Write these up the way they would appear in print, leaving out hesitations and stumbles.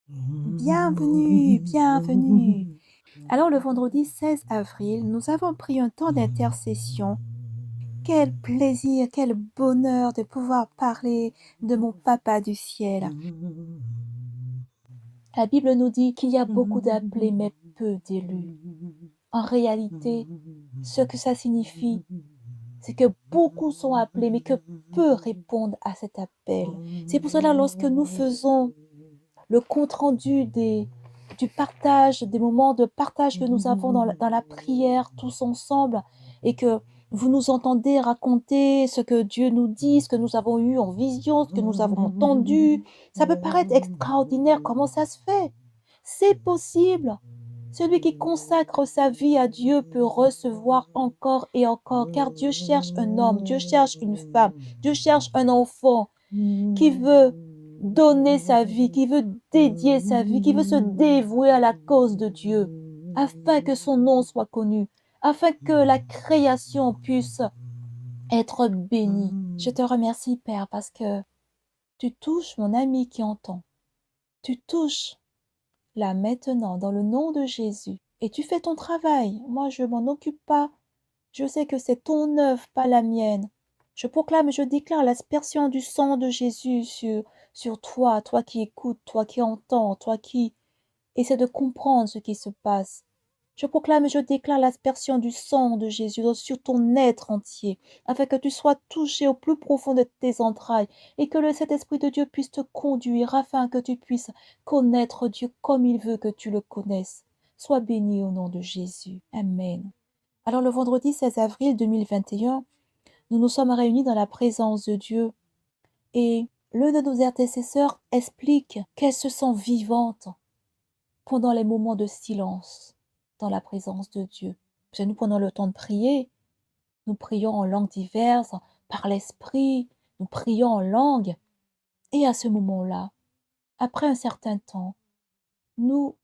Bienvenue, bienvenue. Alors le vendredi 16 avril, nous avons pris un temps d'intercession. Quel plaisir, quel bonheur de pouvoir parler de mon papa du ciel. La Bible nous dit qu'il y a beaucoup d'appelés mais peu d'élus. En réalité, ce que ça signifie, c'est que beaucoup sont appelés mais que peu répondent à cet appel. C'est pour cela lorsque nous faisons le compte-rendu du partage, des moments de partage que nous avons dans la prière tous ensemble et que vous nous entendez raconter ce que Dieu nous dit, ce que nous avons eu en vision, ce que nous avons entendu. Ça peut paraître extraordinaire, comment ça se fait? C'est possible. Celui qui consacre sa vie à Dieu peut recevoir encore et encore, car Dieu cherche un homme, Dieu cherche une femme, Dieu cherche un enfant qui veut donner sa vie, qui veut dédier sa vie, qui veut se dévouer à la cause de Dieu, afin que son nom soit connu, afin que la création puisse être bénie. Je te remercie, Père, parce que tu touches mon ami qui entend. Tu touches là maintenant dans le nom de Jésus. Et tu fais ton travail. Moi, je m'en occupe pas. Je sais que c'est ton œuvre, pas la mienne. Je proclame et je déclare l'aspersion du sang de Jésus sur toi, toi qui écoutes, toi qui entends, toi qui essaies de comprendre ce qui se passe. Je proclame et je déclare l'aspersion du sang de Jésus sur ton être entier, afin que tu sois touché au plus profond de tes entrailles et que le Saint-Esprit de Dieu puisse te conduire afin que tu puisses connaître Dieu comme il veut que tu le connaisses. Sois béni au nom de Jésus. Amen. Alors le vendredi 16 avril 2021, nous nous sommes réunis dans la présence de Dieu et l'un de nos intercesseurs explique qu'elle se sent vivante pendant les moments de silence dans la présence de Dieu. Parce que nous prenons le temps de prier, nous prions en langues diverses, par l'esprit, nous prions en langue. Et à ce moment-là, après un certain temps, nous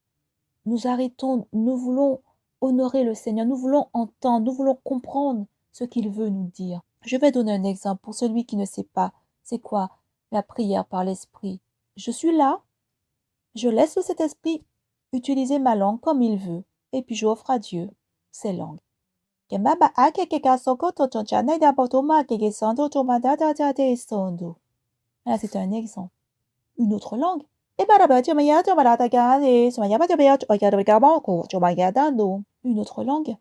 nous arrêtons, nous voulons honorer le Seigneur, nous voulons entendre, nous voulons comprendre ce qu'il veut nous dire. Je vais donner un exemple pour celui qui ne sait pas c'est quoi la prière par l'esprit. Je suis là, je laisse cet esprit utiliser ma langue comme il veut, et puis j'offre à Dieu ces langues. Là, c'est un exemple. Une autre langue. Une autre langue.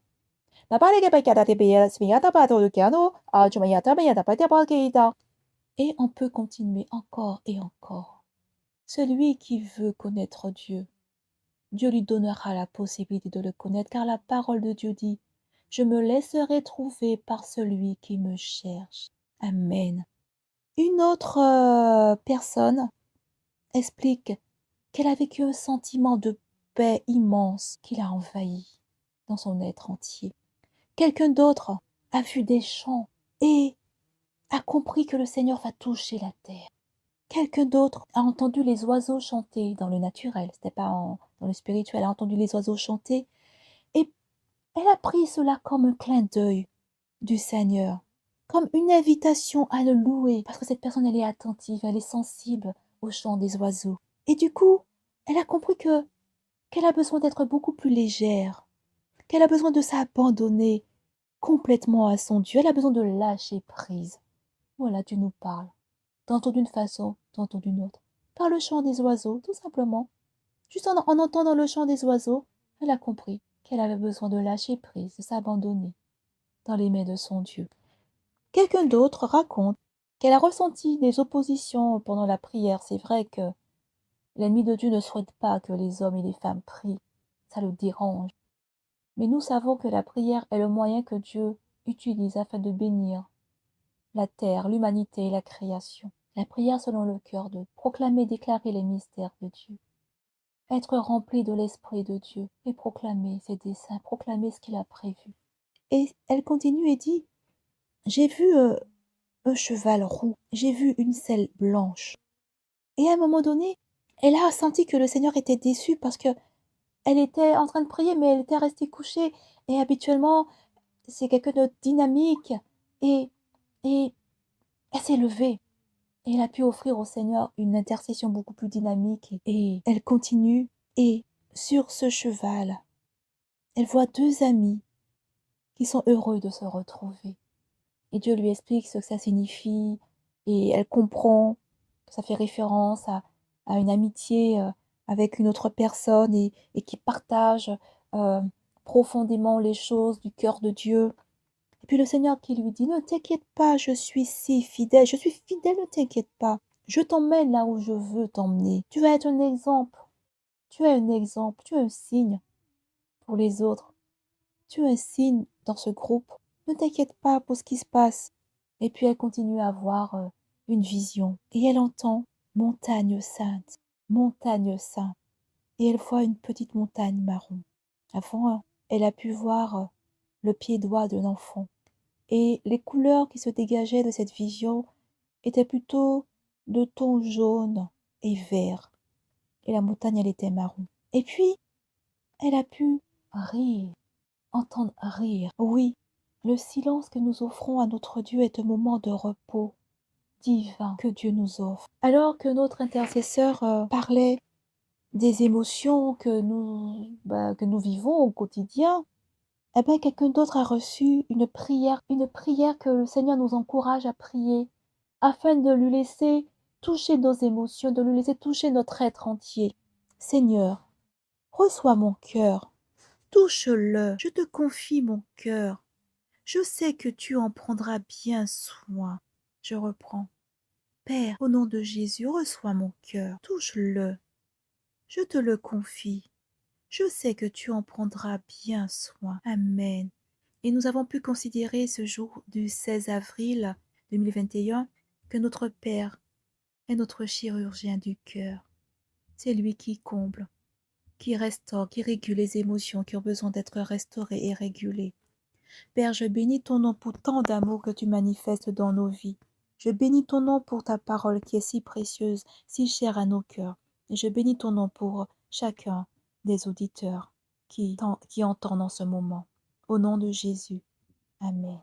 Et on peut continuer encore et encore. Celui qui veut connaître Dieu, Dieu lui donnera la possibilité de le connaître, car la parole de Dieu dit, je me laisserai trouver par celui qui me cherche. Amen. Une autre personne explique qu'elle a vécu un sentiment de paix immense qui l'a envahi dans son être entier. Quelqu'un d'autre a vu des champs et a compris que le Seigneur va toucher la terre. Quelqu'un d'autre a entendu les oiseaux chanter dans le naturel, c'était pas dans le spirituel, a entendu les oiseaux chanter et elle a pris cela comme un clin d'œil du Seigneur, comme une invitation à le louer, parce que cette personne, elle est attentive, elle est sensible au chant des oiseaux. Et du coup, elle a compris qu'elle a besoin d'être beaucoup plus légère, qu'elle a besoin de s'abandonner complètement à son Dieu, elle a besoin de lâcher prise. Voilà, Dieu nous parle, tantôt d'une façon, tantôt d'une autre, par le chant des oiseaux, tout simplement. Juste en entendant le chant des oiseaux, elle a compris qu'elle avait besoin de lâcher prise, de s'abandonner dans les mains de son Dieu. Quelqu'un d'autre raconte qu'elle a ressenti des oppositions pendant la prière. C'est vrai que l'ennemi de Dieu ne souhaite pas que les hommes et les femmes prient. Ça le dérange. Mais nous savons que la prière est le moyen que Dieu utilise afin de bénir la terre, l'humanité et la création. La prière selon le cœur de proclamer, déclarer les mystères de Dieu. Être rempli de l'Esprit de Dieu et proclamer ses desseins, proclamer ce qu'il a prévu. Et elle continue et dit, j'ai vu un cheval roux, j'ai vu une selle blanche. Et à un moment donné, elle a senti que le Seigneur était déçu parce que elle était en train de prier, mais elle était restée couchée. Et habituellement, c'est quelqu'un de dynamique. Et elle s'est levée. Et elle a pu offrir au Seigneur une intercession beaucoup plus dynamique et elle continue et sur ce cheval, elle voit 2 amis qui sont heureux de se retrouver et Dieu lui explique ce que ça signifie et elle comprend que ça fait référence à une amitié, avec une autre personne et qui partage, heu, profondément les choses du cœur de Dieu. Et puis le Seigneur qui lui dit: «Ne t'inquiète pas, je suis si fidèle, je suis fidèle, ne t'inquiète pas. Je t'emmène là où je veux t'emmener. Tu vas être un exemple. Tu es un exemple, tu es un signe pour les autres. Tu es un signe dans ce groupe. Ne t'inquiète pas pour ce qui se passe.» Et puis elle continue à avoir, une vision et elle entend: «Montagne sainte, montagne sainte» et elle voit une petite montagne marron. Avant, elle a pu voir, le pied doigt d'un enfant. Et les couleurs qui se dégageaient de cette vision étaient plutôt de ton jaune et vert. Et la montagne, elle était marron. Et puis, elle a pu rire, entendre rire. Oui, le silence que nous offrons à notre Dieu est un moment de repos divin que Dieu nous offre. Alors que notre intercesseur parlait des émotions que nous vivons au quotidien, eh bien, quelqu'un d'autre a reçu une prière que le Seigneur nous encourage à prier, afin de lui laisser toucher nos émotions, de lui laisser toucher notre être entier. Seigneur, reçois mon cœur, touche-le, je te confie mon cœur. Je sais que tu en prendras bien soin. Je reprends. Père, au nom de Jésus, reçois mon cœur, touche-le, je te le confie. Je sais que tu en prendras bien soin. Amen. Et nous avons pu considérer ce jour du 16 avril 2021 que notre Père est notre chirurgien du cœur. C'est lui qui comble, qui restaure, qui régule les émotions qui ont besoin d'être restaurées et régulées. Père, je bénis ton nom pour tant d'amour que tu manifestes dans nos vies. Je bénis ton nom pour ta parole qui est si précieuse, si chère à nos cœurs. Et je bénis ton nom pour chacun des auditeurs qui entendent en ce moment. Au nom de Jésus. Amen.